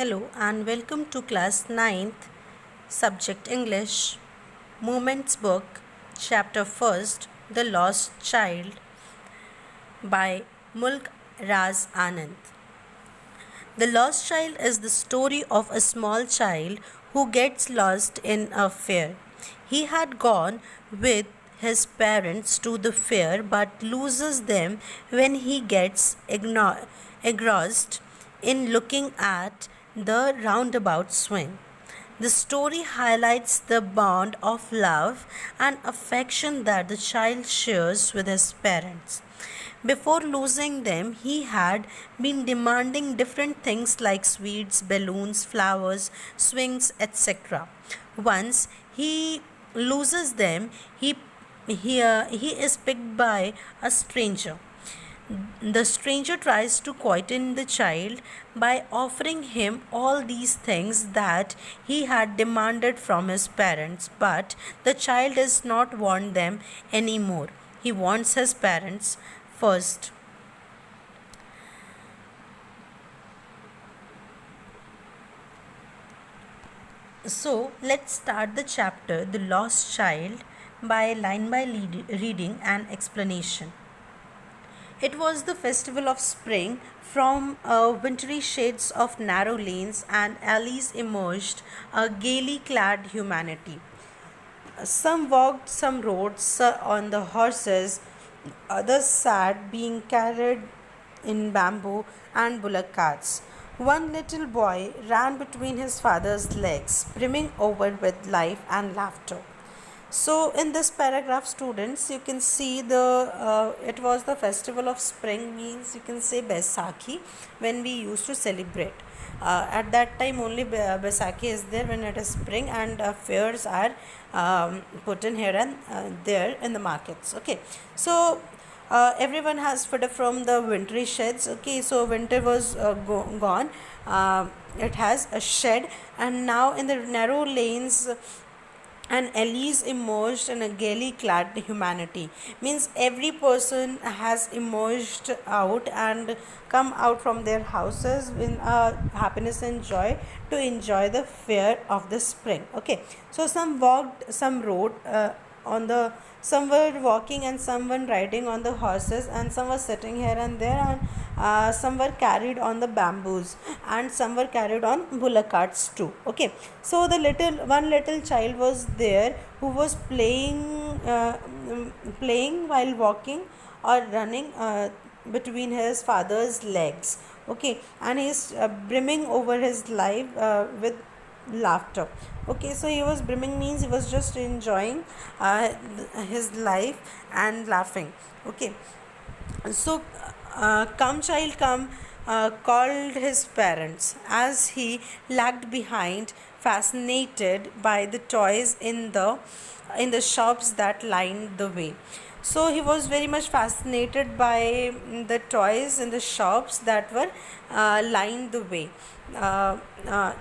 Hello and welcome to class ninth, subject English, Moments book, chapter 1st, The Lost Child by Mulk Raz Anand. The Lost Child is the story of a small child who gets lost in a fair. He had gone with his parents to the fair but loses them when he gets engrossed in looking at the roundabout swing. The story highlights the bond of love and affection that the child shares with his parents. Before losing them, he had been demanding different things like sweets, balloons, flowers, swings, etc. Once he loses them, he is picked by a stranger. The stranger tries to quieten the child by offering him all these things that he had demanded from his parents, but the child does not want them anymore. He wants his parents first. So let's start the chapter The Lost Child by reading and explanation. It was the festival of spring. From wintry shades of narrow lanes and alleys emerged a gaily clad humanity. Some walked, some rode on the horses, others sat being carried in bamboo and bullock carts. One little boy ran between his father's legs, brimming over with life and laughter. So in this paragraph, students, you can see it was the festival of spring, means you can say Baisakhi, when we used to celebrate. At that time only Baisakhi is there when it is spring, and fairs are put in here and there in the markets. Okay, so everyone has fed from the wintry sheds. Okay, so winter was gone. It has a shed, and now in the narrow lanes and alleys emerged in a gaily clad humanity, means every person has emerged out and come out from their houses in happiness and joy to enjoy the fair of the spring. Okay, so some walked, some rode on the some were walking and some were riding on the horses, and some were sitting here and there, and some were carried on the bamboos, and some were carried on bullock carts too. Okay, so the one little child was there who was playing while walking or running between his father's legs. Okay, and he's brimming over his life with laughter. Okay, so he was brimming means he was just enjoying his life and laughing. Okay, so come child come called his parents as he lagged behind, fascinated by the toys in the shops that lined the way. So he was very much fascinated by the toys in the shops that were lined the way. uh, uh,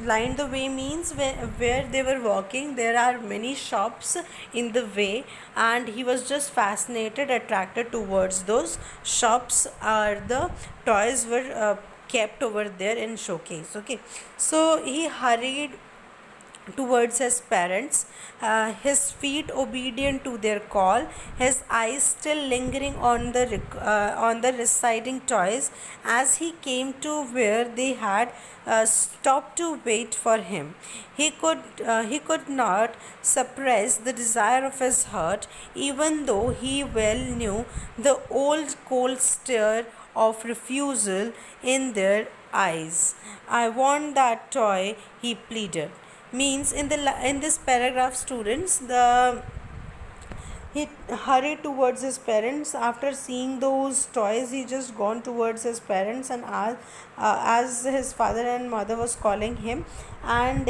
Lined the way means where they were walking there are many shops in the way, and he was just fascinated, attracted towards those shops, or the toys were kept over there in showcase. Okay, so he hurried towards his parents, his feet obedient to their call, his eyes still lingering on the residing toys as he came to where they had stopped to wait for him. He could not suppress the desire of his heart, even though he well knew the old cold stare of refusal in their eyes. "I want that toy," he pleaded. Means in this paragraph, students, the he hurried towards his parents after seeing those toys. He just gone towards his parents, and as his father and mother was calling him, and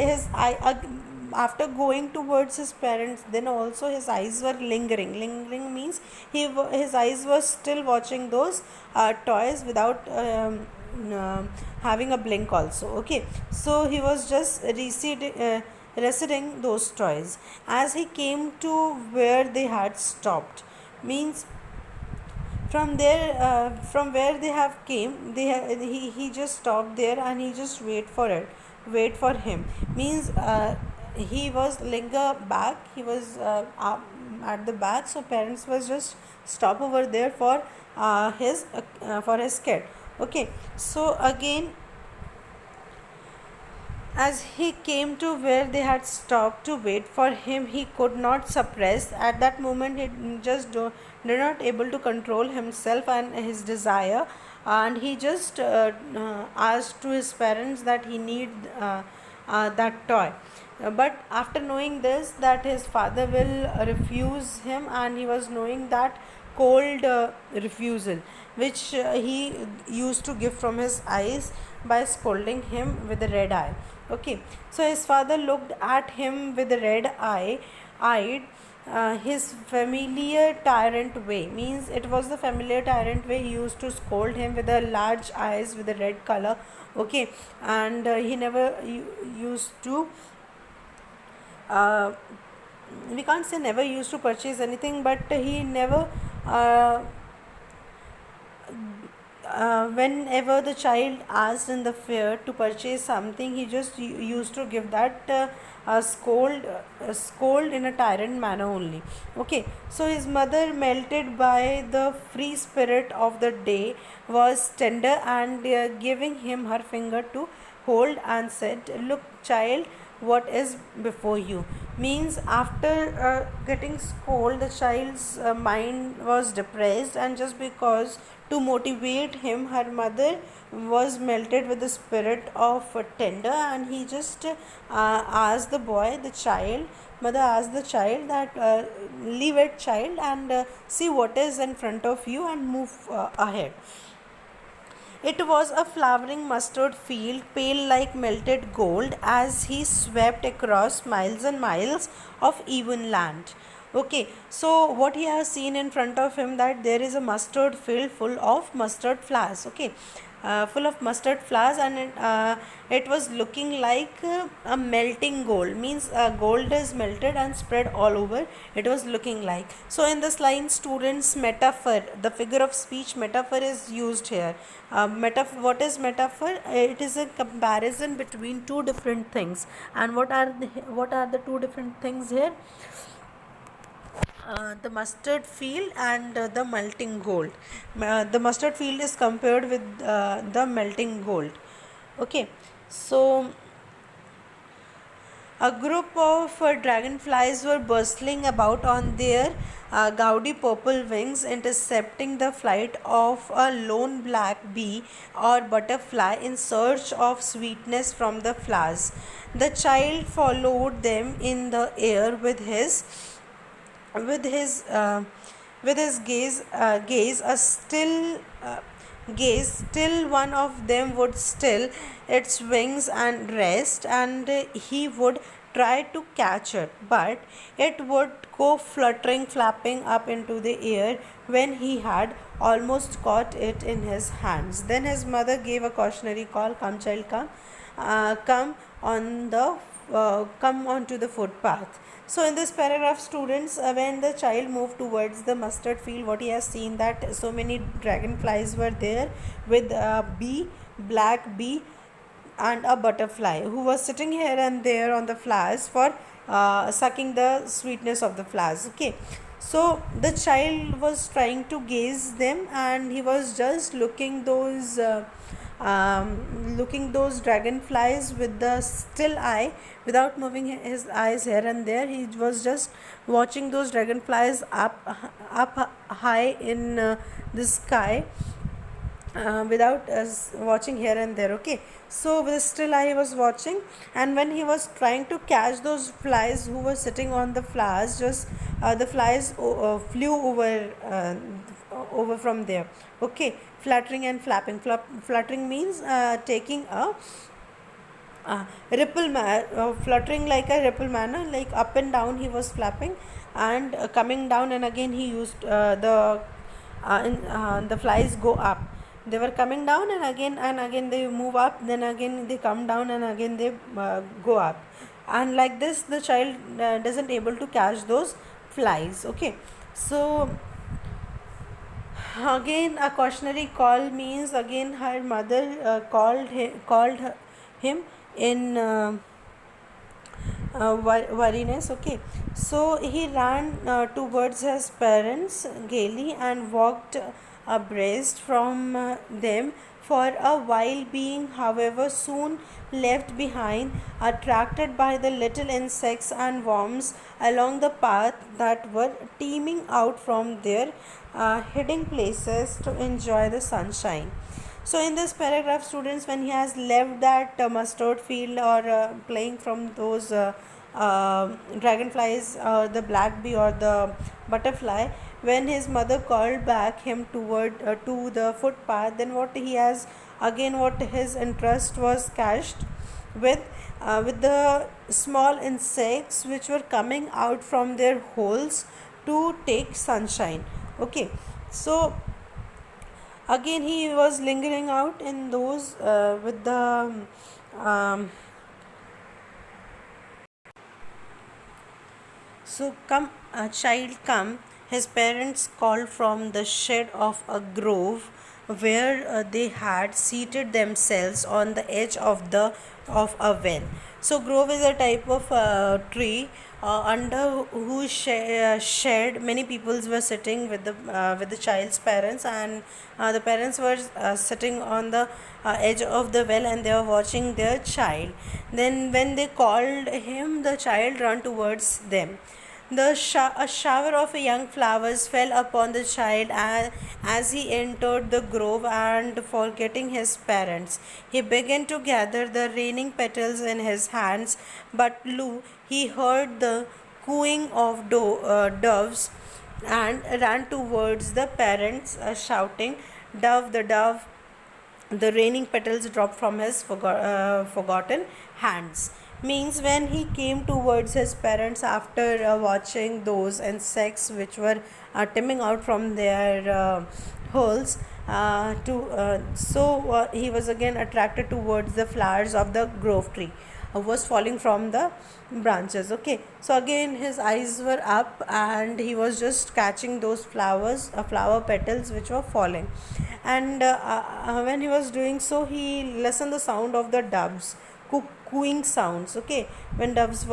after going towards his parents, then also his eyes were lingering means his eyes were still watching those toys without having a blink also. Okay, so he was just residing those toys as he came to where they had stopped. Means from there, from where they have came, he just stopped there and he just wait for him. Means he was linger back, he was at the back, so parents was just stop over there for his kid. Okay, so again, as he came to where they had stopped to wait for him, he could not suppress. At that moment, he just did not able to control himself and his desire, and he just asked to his parents that he need that toy. But after knowing this, that his father will refuse him, and he was knowing that cold refusal, which he used to give from his eyes by scolding him with a red eye. Okay, so his father looked at him with a red eyed, his familiar tyrant way. Means it was the familiar tyrant way. He used to scold him with the large eyes with a red color. Okay, and he never used to uh, we can't say never used to purchase anything, but he never uh, whenever the child asked in the fair to purchase something, he just used to give that scold in a tyrant manner only. Okay, so his mother, melted by the free spirit of the day, was tender and giving him her finger to hold, and said, "Look, child, what is before you." Means after getting scolded, the child's mind was depressed, and just because to motivate him, her mother was melted with the spirit of tender, and he just asked the boy, the child, mother asked the child that leave it, child, and see what is in front of you and move ahead. It was a flowering mustard field, pale like melted gold, as he swept across miles and miles of even land. Okay, so what he has seen in front of him, that there is a mustard field full of mustard flowers. Okay, full of mustard flowers, and it was looking like a melting gold. Means gold is melted and spread all over. It was looking like. So in this line, students, metaphor, the figure of speech metaphor is used here. What is metaphor? It is a comparison between two different things. And what are the two different things here? The mustard field and the melting gold. The mustard field is compared with the melting gold. Okay, so a group of dragonflies were bustling about on their gaudy purple wings, intercepting the flight of a lone black bee or butterfly in search of sweetness from the flowers. The child followed them in the air with his uh, with his gaze a still gaze till one of them would still its wings and rest, and he would try to catch it, but it would go fluttering, flapping up into the air when he had almost caught it in his hands. Then his mother gave a cautionary call, "Come, child, come, come onto the footpath." So in this paragraph, students, when the child moved towards the mustard field, what he has seen, that so many dragonflies were there with a bee, black bee, and a butterfly who was sitting here and there on the flowers for sucking the sweetness of the flowers. Okay, so the child was trying to gaze them, and he was just looking those dragonflies with the still eye, without moving his eyes here and there. He was just watching those dragonflies up high in the sky, without watching here and there. Okay, so with still eye he was watching, and when he was trying to catch those flies who were sitting on the flowers, just the flies flew over from there. Okay, fluttering and flapping. Fluttering means taking a fluttering like a ripple manner, like up and down he was flapping, and coming down, and again he used the flies go up. They were coming down, and again they move up, then again they come down, and again they go up, and like this the child doesn't able to catch those flies. Okay, so Again, a cautionary call means again her mother him in worriness. Okay, so he ran towards his parents gaily and walked abreast from them for a while, being however soon left behind, attracted by the little insects and worms along the path that were teeming out from their hiding places to enjoy the sunshine. So in this paragraph, students, when he has left that mustard field or playing from those dragonflies, the black bee or the butterfly, when his mother called back him toward to the footpath, then what he has again, what his interest was catched with with the small insects which were coming out from their holes to take sunshine. Okay, so again he was lingering out in those with the um, so come child come, his parents called from the shed of a grove where they had seated themselves on the edge of a well. So grove is a type of tree under whose shed many peoples were sitting with the child's parents, and the parents were sitting on the edge of the well and they were watching their child. Then when they called him, the child ran towards them. A shower of young flowers fell upon the child as he entered the grove, and forgetting his parents, he began to gather the raining petals in his hands. But lo, he heard the cooing of doves and ran towards the parents, shouting, "Dove, the dove!" The raining petals dropped from his forgotten hands. Means when he came towards his parents after watching those insects which were teeming out from their holes, he was again attracted towards the flowers of the grove tree was falling from the branches. Okay, so again his eyes were up and he was just catching those flowers, flower petals which were falling. And when he was doing so, he listened the sound of the doves cooing sounds. Okay, when doves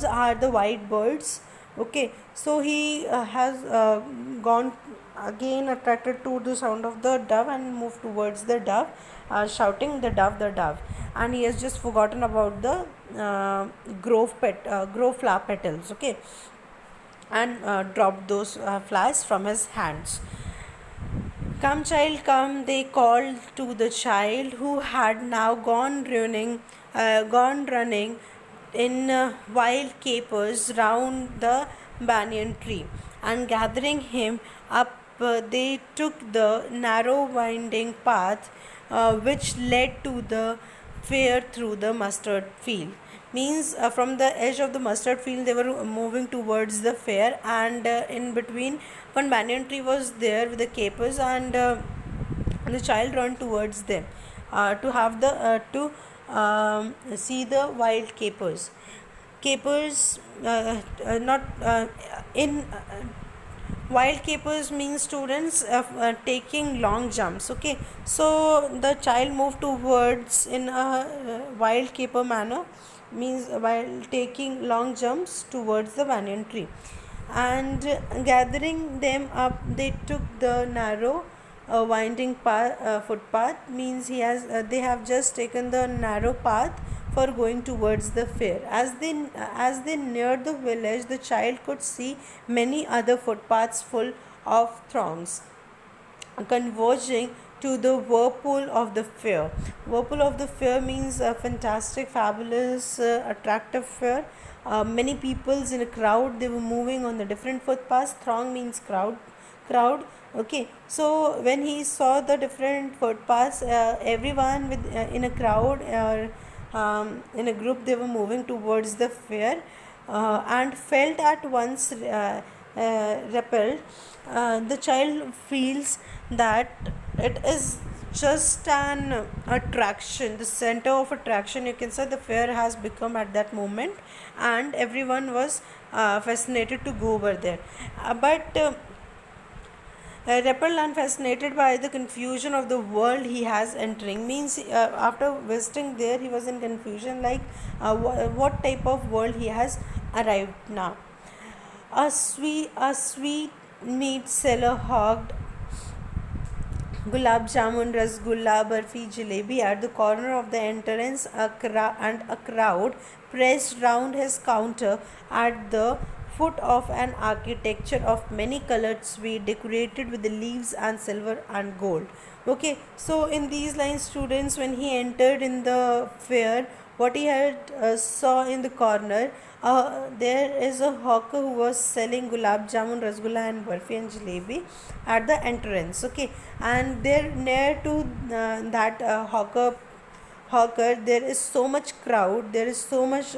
are the white birds. Okay, so he has gone again attracted to the sound of the dove and moved towards the dove, shouting, the dove, and he has just forgotten about the grove flower petals. Okay, and dropped those flowers from his hands. "Come, child, come," they called to the child, who had now gone running in wild capers round the banyan tree. And gathering him up, they took the narrow winding path which led to the fair through the mustard field. Means from the edge of the mustard field they were moving towards the fair, and in between one banyan tree was there with the capers, and the child ran towards them to have the to see the wild capers not in wild capers means, students, taking long jumps. Okay, so the child moved towards in a wild caper manner, means while taking long jumps towards the banyan tree. And gathering them up, they took the narrow winding footpath, means they have just taken the narrow path for going towards the fair. As they neared the village, the child could see many other footpaths full of throngs converging to the whirlpool of the fair. Whirlpool of the fair means a fantastic, fabulous, attractive fair. Many peoples in a crowd, they were moving on the different footpaths. Throng means crowd. Okay, so when he saw the different footpaths, everyone in a crowd or in a group, they were moving towards the fair, and felt at once repelled. The child feels that it is just an attraction, the center of attraction, you can say. The fair has become at that moment, and everyone was fascinated to go over there. But Repelled, fascinated by the confusion of the world he has entering, means after visiting there he was in confusion, like what type of world he has arrived now. A sweet meat seller hawked gulab jamun, rasgulla, barfi, jalebi at the corner of the entrance, and a crowd pressed round his counter at the foot of an architecture of many colored sweet decorated with the leaves and silver and gold. Okay, so in these lines, students, when he entered in the fair, what he had saw in the corner, there is a hawker who was selling gulab jamun, rasgulla, and barfi and jalebi at the entrance. Okay, and there near to that hawker, there is so much crowd, there is so much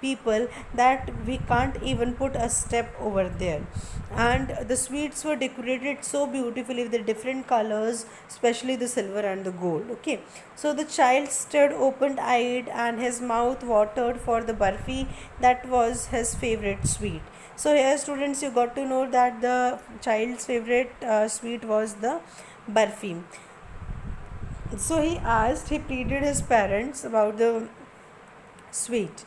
people that we can't even put a step over there. And the sweets were decorated so beautifully with the different colors, especially the silver and the gold. Okay, so the child stood open eyed and his mouth watered for the barfi that was his favorite sweet. So here, students, you got to know that the child's favorite sweet was the barfi. So he pleaded his parents about the sweet.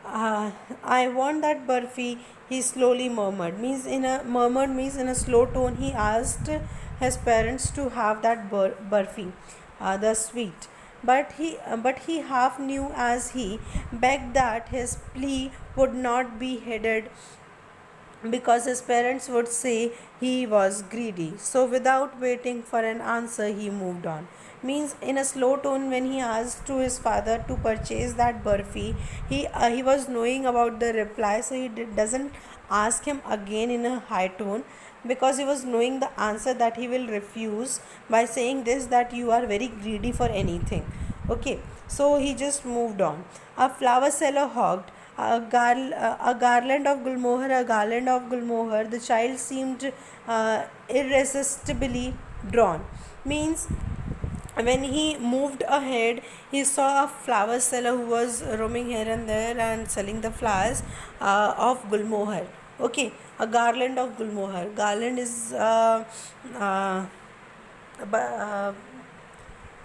I want that barfi, he slowly murmured. Means in a slow tone, he asked his parents to have that barfi, the sweet. But he half knew as he begged that his plea would not be heeded because his parents would say he was greedy. So, without waiting for an answer, he moved on. Means in a slow tone, when he asked to his father to purchase that barfi, he was knowing about the reply, so he doesn't ask him again in a high tone, because he was knowing the answer that he will refuse by saying this, that you are very greedy for anything. Okay, so he just moved on. A flower seller hogged a garland of gulmohar, the child seemed irresistibly drawn. Means when he moved ahead, he saw a flower seller who was roaming here and there and selling the flowers of gulmohar. Okay, a garland of gulmohar. Garland is uh, a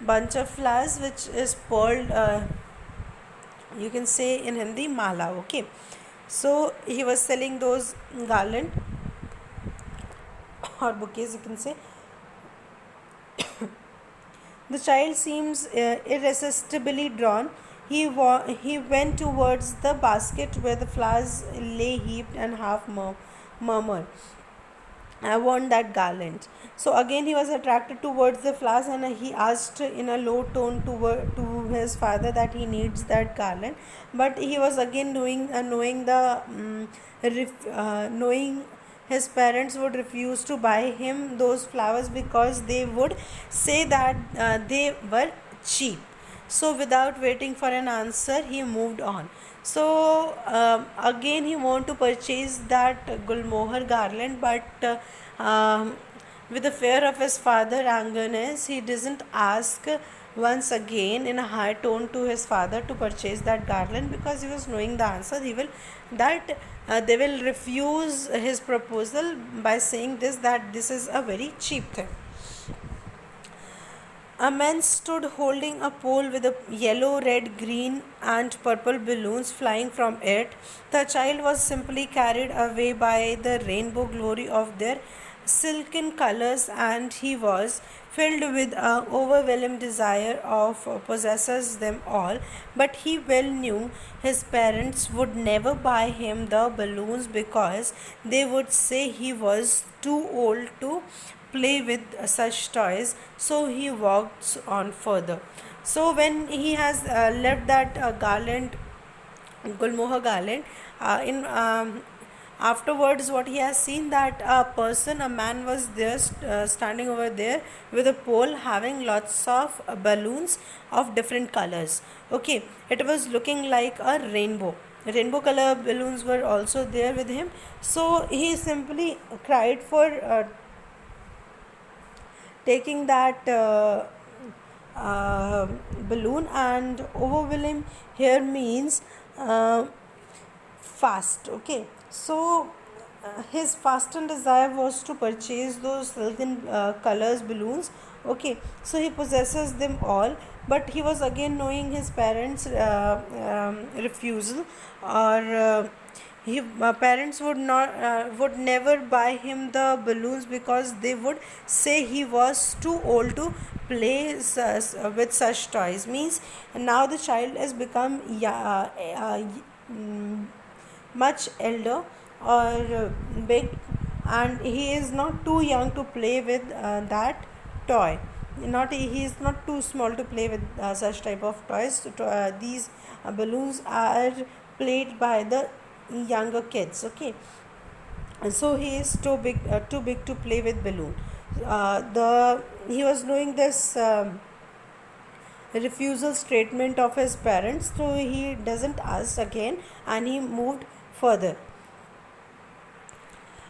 bunch of flowers which is called, you can say in Hindi, mala. Okay, so he was selling those garland or bouquets, you can say. The child seems irresistibly drawn. He went towards the basket where the flowers lay heaped and half murmured, I want that garland. So again he was attracted towards the flowers, and he asked in a low tone to his father that he needs that garland. But he was again knowing his parents would refuse to buy him those flowers because they would say that they were cheap. So without waiting for an answer, he moved on. So again he want to purchase that gulmohar garland, but with the fear of his father angerness, he doesn't ask once again in a high tone to his father to purchase that garland, because he was knowing the answer. They will refuse his proposal by saying this, that this is a very cheap thing. A man stood holding a pole with a yellow, red, green, and purple balloons flying from it. The child was simply carried away by the rainbow glory of their silken colors, and he was filled with an overwhelming desire of possesses them all. But he well knew his parents would never buy him the balloons because they would say he was too old to play with such toys. So he walks on further. So when he has left that garland, gulmohar garland, in afterwards what he has seen, that a man was there, standing over there with a pole having lots of balloons of different colors. Okay, it was looking like a rainbow color balloons were also there with him. So he simply cried for taking that uh, balloon. And overwhelm here means uh, fast. Okay, so his fastened desire was to purchase those silken colors balloons. Okay, so he possesses them all, but he was again knowing his parents refusal, or he parents would never buy him the balloons because they would say he was too old to play with such toys. Means now the child has become much elder or big, and he is not too young to play with that toy. Not he is not too small to play with such type of toys. These balloons are played by the younger kids. Okay, and so he is too big to play with balloon. The He was doing this refusal statement of his parents, so he doesn't ask again, and he moved further.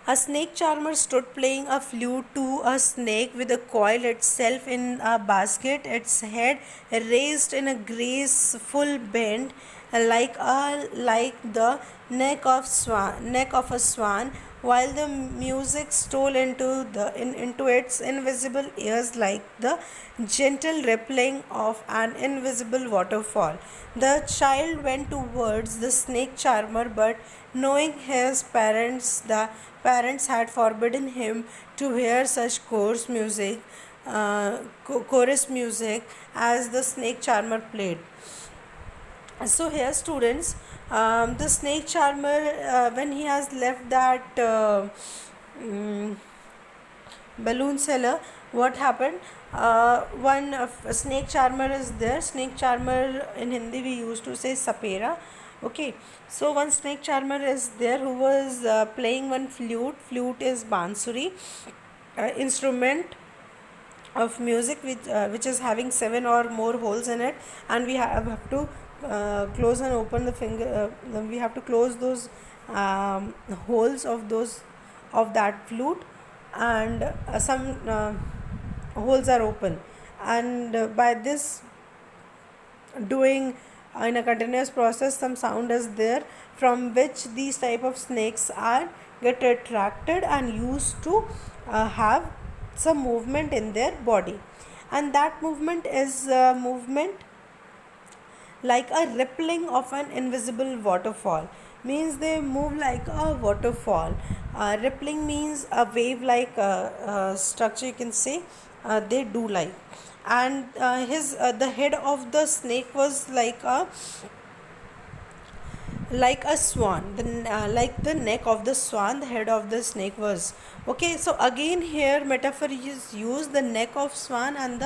A snake charmer stood playing a flute to a snake with a coil itself in a basket, its head raised in a graceful bend, like the neck of a swan, while the music stole into its invisible ears like the gentle rippling of an invisible waterfall. The child went towards the snake charmer, but knowing his parents, the parents had forbidden him to hear such chorus music as the snake charmer played. So here, students, the snake charmer, when he has left that mm, balloon seller, what happened? One snake charmer is there. Snake charmer in Hindi we used to say sapera. Okay, so one snake charmer is there who was playing one flute. Flute is bansuri, instrument of music which is having 7 or more holes in it, and we have to close and open the finger. We have to close those holes of that flute, and some holes are open, and by this doing in a continuous process, some sound is there from which these type of snakes are get attracted and used to have some movement in their body, and that movement is movement like a rippling of an invisible waterfall. Means they move like a waterfall. Rippling means a wave like structure, you can say. They do like, and his the head of the snake was like a swan, like the neck of the swan, the head of the snake was. Okay, so again here metaphor is used, the neck of swan and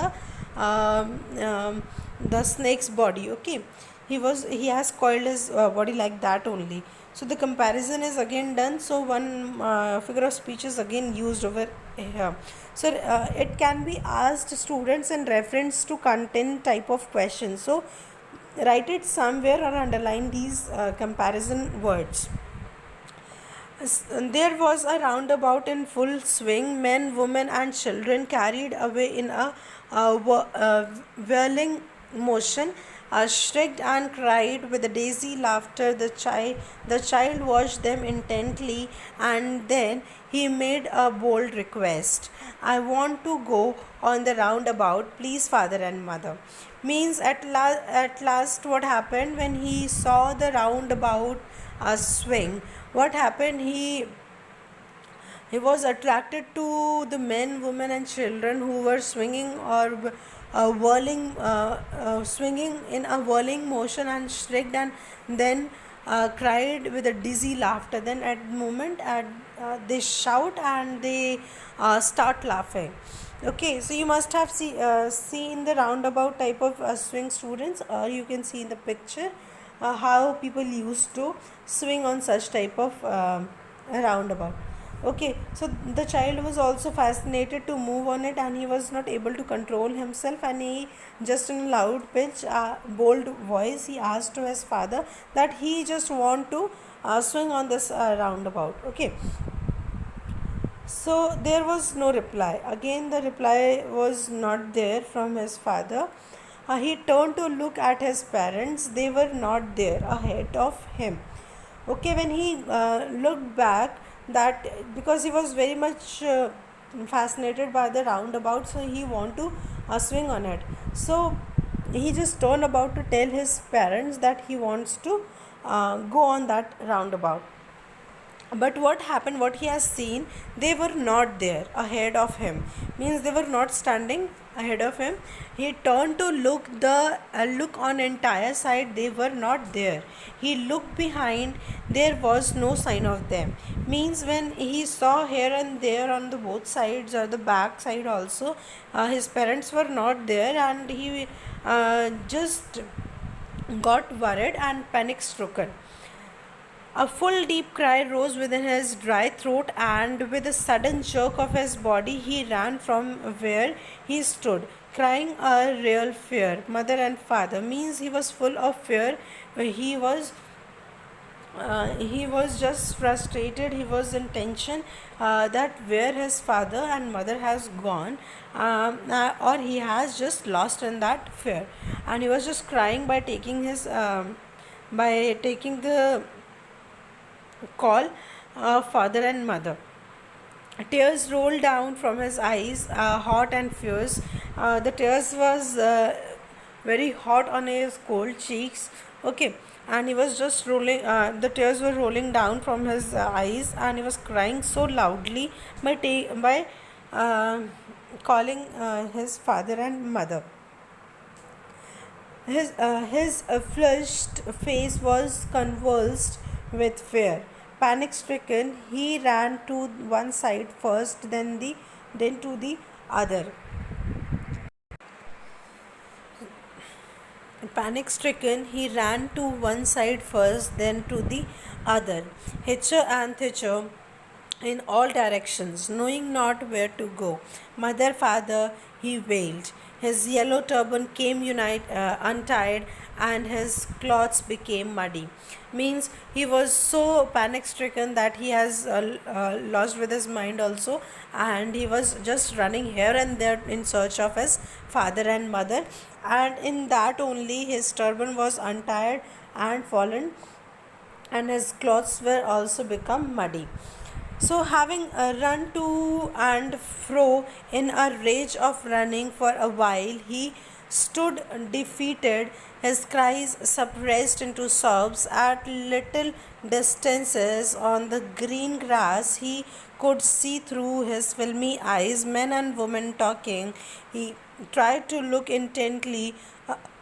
the snake's body. Okay, he has coiled his body like that only. So the comparison is again done, so one figure of speech is again used over here. So it can be asked students in reference to content type of question. So write it somewhere or underline these comparison words. There was a roundabout in full swing. Men, women, and children carried away in a whirling motion, shrieked and cried with a daisy laughter. The child watched them intently, and then he made a bold request. I want to go on the roundabout, please, father and mother. Means at last, what happened when he saw the roundabout swing? What happened? He was attracted to the men, women, and children who were swinging or swinging in a whirling motion, and shrieked and then cried with a dizzy laughter. Then at the moment, they shout and they start laughing. Okay, so you must have seen the roundabout type of swing, students, or you can see in the picture how people used to swing on such type of roundabout. Okay, so the child was also fascinated to move on it, and he was not able to control himself, and he just in a loud pitch, bold voice, he asked to his father that he just want to swing on this roundabout. Okay, so there was no reply. Again, the reply was not there from his father. He turned to look at his parents. They were not there ahead of him. Okay, when he looked back, that because he was very much fascinated by the roundabout, so he want to swing on it. So he just turned about to tell his parents that he wants to go on that roundabout. But what happened, what he has seen, they were not there ahead of him, means they were not standing ahead of him. He turned to look on entire side, they were not there. He looked behind, there was no sign of them, means when he saw here and there on the both sides or the back side also, his parents were not there, and he just got worried and panic stricken. A full deep cry rose within his dry throat, and with a sudden jerk of his body, he ran from where he stood, crying a real fear. Mother and father, means he was full of fear. He was he was just frustrated, he was in tension that where his father and mother has gone, or he has just lost in that fear, and he was just crying by taking his by taking the call father and mother. Tears rolled down from his eyes, hot and fierce. The tears was very hot on his cold cheeks. Okay, and he was just rolling. The tears were rolling down from his eyes, and he was crying so loudly by calling his father and mother. His flushed face was convulsed with fear. Panic stricken, he ran to one side first, then to the other. Panic stricken, he ran to one side first, then to the other, hither and thither, in all directions, knowing not where to go. Mother, father, he wailed. His yellow turban came untied, and his clothes became muddy. Means he was so panic stricken that he has lost with his mind also, and he was just running here and there in search of his father and mother, and in that only his turban was untied and fallen, and his clothes were also become muddy. So, having run to and fro in a rage of running for a while, he stood defeated, his cries suppressed into sobs. At little distances on the green grass, he could see through his filmy eyes men and women talking. He tried to look intently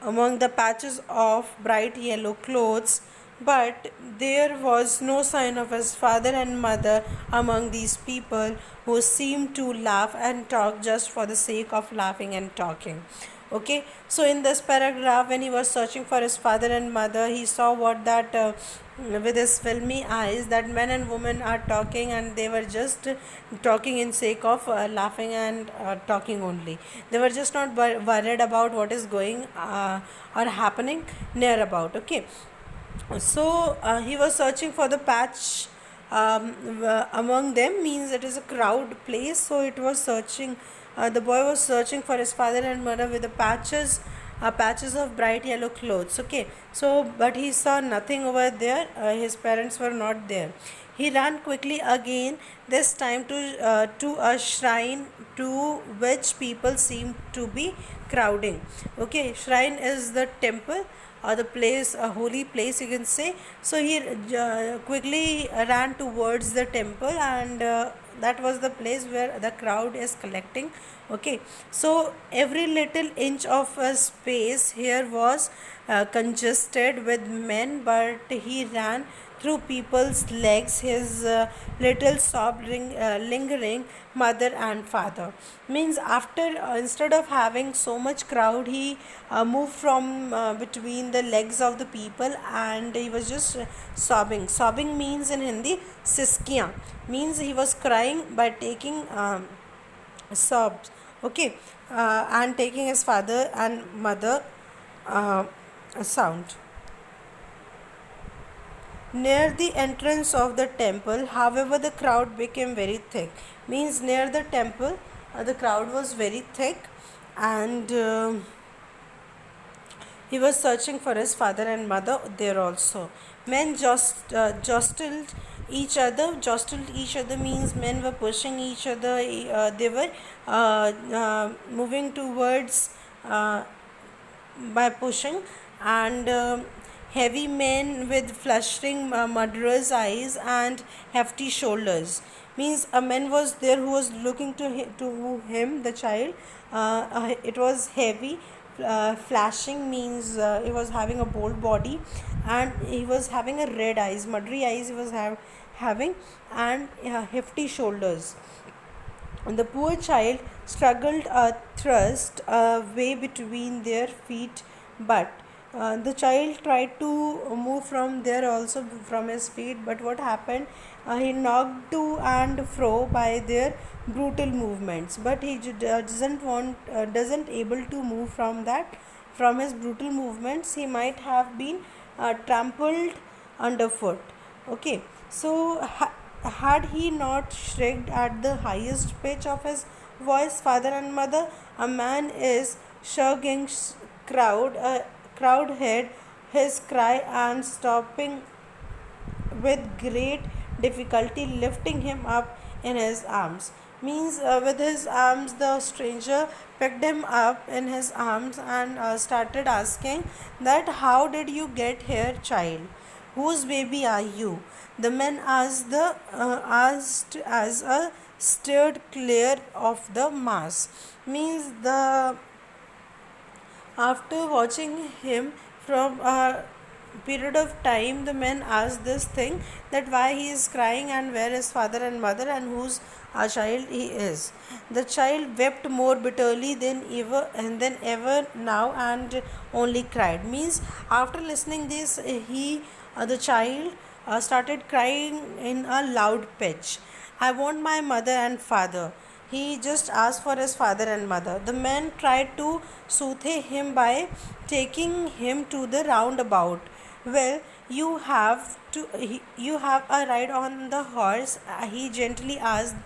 among the patches of bright yellow clothes, but there was no sign of his father and mother among these people who seemed to laugh and talk just for the sake of laughing and talking. Okay, so in this paragraph, when he was searching for his father and mother, he saw what that with his filmy eyes, that men and women are talking, and they were just talking in sake of laughing and talking only. They were just not worried about what is going or happening near about. Okay, so he was searching for the patch among them, means it is a crowd place, so it was searching, the boy was searching for his father and mother with the patches of bright yellow clothes. Okay, so but he saw nothing over there, his parents were not there. He ran quickly again, this time to a shrine to which people seemed to be crowding. Okay, shrine is the temple or the place, a holy place, you can say. So he quickly ran towards the temple, and that was the place where the crowd is collecting. Okay, so every little inch of space here was congested with men, but he ran through people's legs, his little lingering mother and father. Means after instead of having so much crowd, he moved from between the legs of the people, and he was just sobbing means in Hindi siskiyan, means he was crying by taking sobs. Okay, and taking his father and mother sound. Near the entrance of the temple, however, the crowd became very thick. Means near the temple, the crowd was very thick, and he was searching for his father and mother there also. Men jostled each other. Jostled each other means men were pushing each other. They were moving towards by pushing, and heavy men with flashing murderous eyes and hefty shoulders means a man was there who was looking to him, the child. It was heavy. Flashing means he was having a bold body, and he was having a red eyes, muddy eyes he was having, and hefty shoulders. The poor child struggled thrust a way between their feet, but the child tried to move from there also from his feet. But what happened? He knocked to and fro by their brutal movements. But he doesn't able to move from that, from his brutal movements. He might have been trampled underfoot. Okay, so had he not shrieked at the highest pitch of his voice, father and mother, a man is shrugging crowd heard his cry and stopping with great difficulty, lifting him up in his arms. Means with his arms, the stranger picked him up in his arms and started asking that, how did you get here, child? Whose baby are you? The man asked as a steered clear of the mass. Means the after watching him from a period of time, the man asked this thing, that why he is crying and where his father and mother and whose child he is. The child wept more bitterly than ever now, and only cried. Means after listening this, the child started crying in a loud pitch. I want my mother and father. He just asked for his father and mother. The man tried to soothe him by taking him to the roundabout. Well, you have a ride on the horse, he gently asked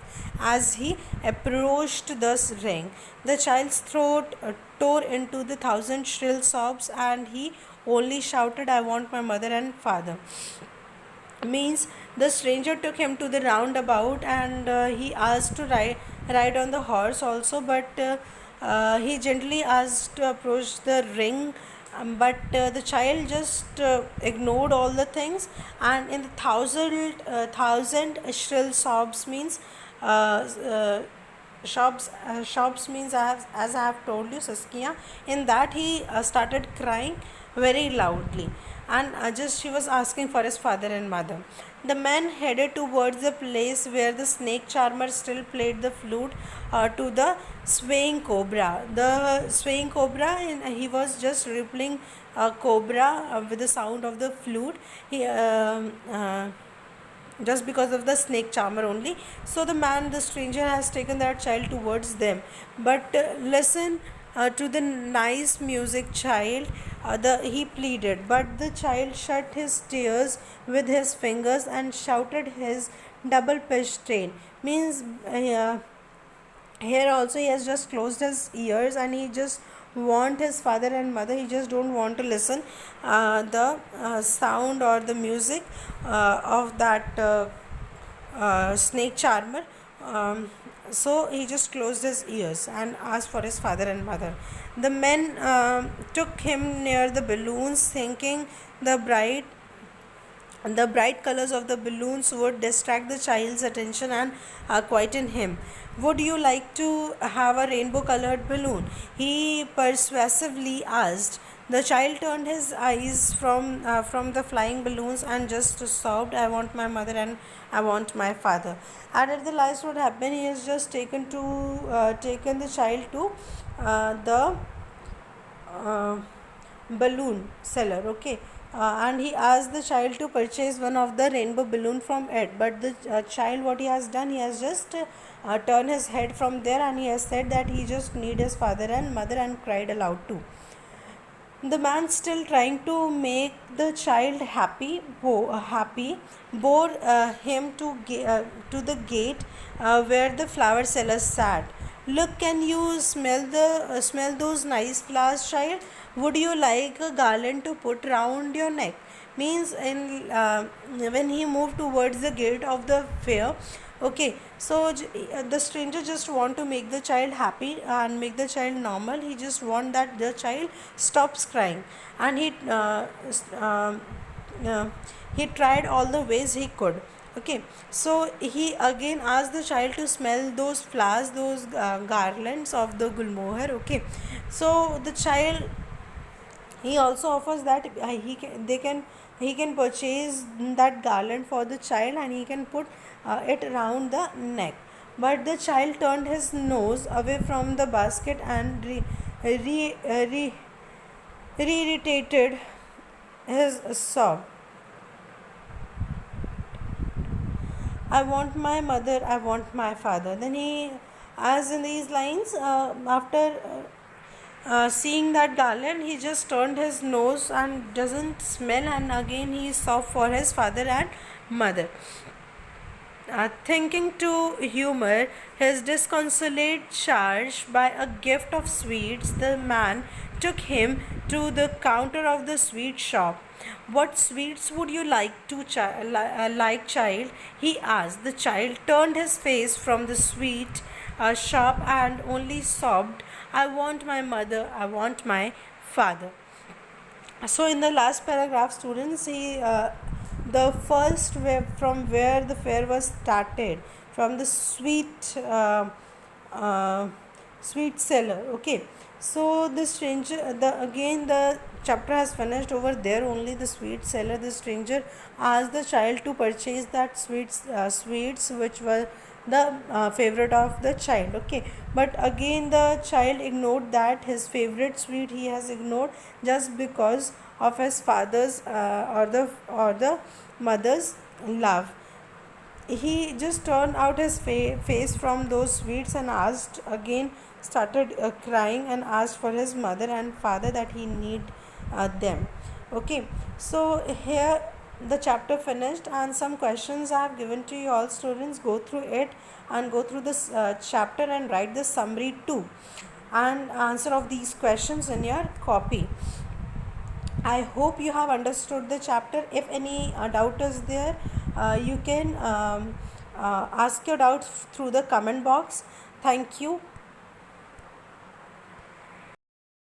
as he approached the ring. The child's throat tore into the thousand shrill sobs, and he only shouted, I want my mother and father. Means the stranger took him to the roundabout, and he asked to ride on the horse also, but he gently asked to approach the ring. But the child just ignored all the things, and in the thousand shrill sobs means shops means as I have told you, Saskia. In that he started crying very loudly, and just he was asking for his father and mother. The man headed towards the place where the snake charmer still played the flute to the swaying cobra. The swaying cobra, and he was just rippling a cobra with the sound of the flute. He just because of the snake charmer only. So the stranger has taken that child towards them. But listen to the nice music, child. He pleaded, but the child shut his tears with his fingers and shouted his double pitched strain. Means here also he has just closed his ears, and he just want his father and mother. He just don't want to listen the sound or the music of that snake charmer. So he just closed his ears and asked for his father and mother. The men took him near the balloons, thinking the bright colors of the balloons would distract the child's attention and quieten him. Would you like to have a rainbow colored balloon? He persuasively asked. The child turned his eyes from the flying balloons and just sobbed, I want my mother and I want my father. And at the last, what happened? He has just taken the child to the uh, balloon seller. Okay, and he asked the child to purchase one of the rainbow balloon from it. But the child, what he has done, he has just turned his head from there, and he has said that he just need his father and mother, and cried aloud too. The man, still trying to make the child happy, bore him to the gate where the flower seller sat. Look, can you smell those nice flowers, child? Would you like a garland to put round your neck? means in when he moved towards the gate of the fair. Okay, so the stranger just want to make the child happy and make the child normal. He just want that the child stops crying, and uh, he tried all the ways he could. Okay, so he again asked the child to smell those flowers, those garlands of the gulmohar. Okay, so the child, he also offers that he can purchase that garland for the child, and he can put it around the neck. But the child turned his nose away from the basket and reiterated his sob, I want my mother, I want my father. Then he, as in these lines, after seeing that garland, he just turned his nose and doesn't smell, and again he sought for his father and mother. Thinking to humor his disconsolate charge by a gift of sweets, the man took him to the counter of the sweet shop. What sweets would you like like, child? He asked. The child turned his face from the sweet shop and only sobbed, I want my mother, I want my father. So in the last paragraph, students, he the first from where the fair was started, from the uh, sweet seller. Okay, so the stranger, the again the chapter has finished over there only. The sweet seller, the stranger asked the child to purchase that sweets which were the favorite of the child. Okay, but again the child ignored that his favorite sweet, he has ignored just because of his father's or the mother's love. He just turned out his face from those sweets and asked again, started crying, and asked for his mother and father, that he need them. Okay, so here the chapter finished, and some questions I have given to you all. Students, go through it and go through this chapter and write the summary too, and answer of these questions in your copy. I hope you have understood the chapter. If any doubt is there, you can ask your doubts through the comment box. Thank you.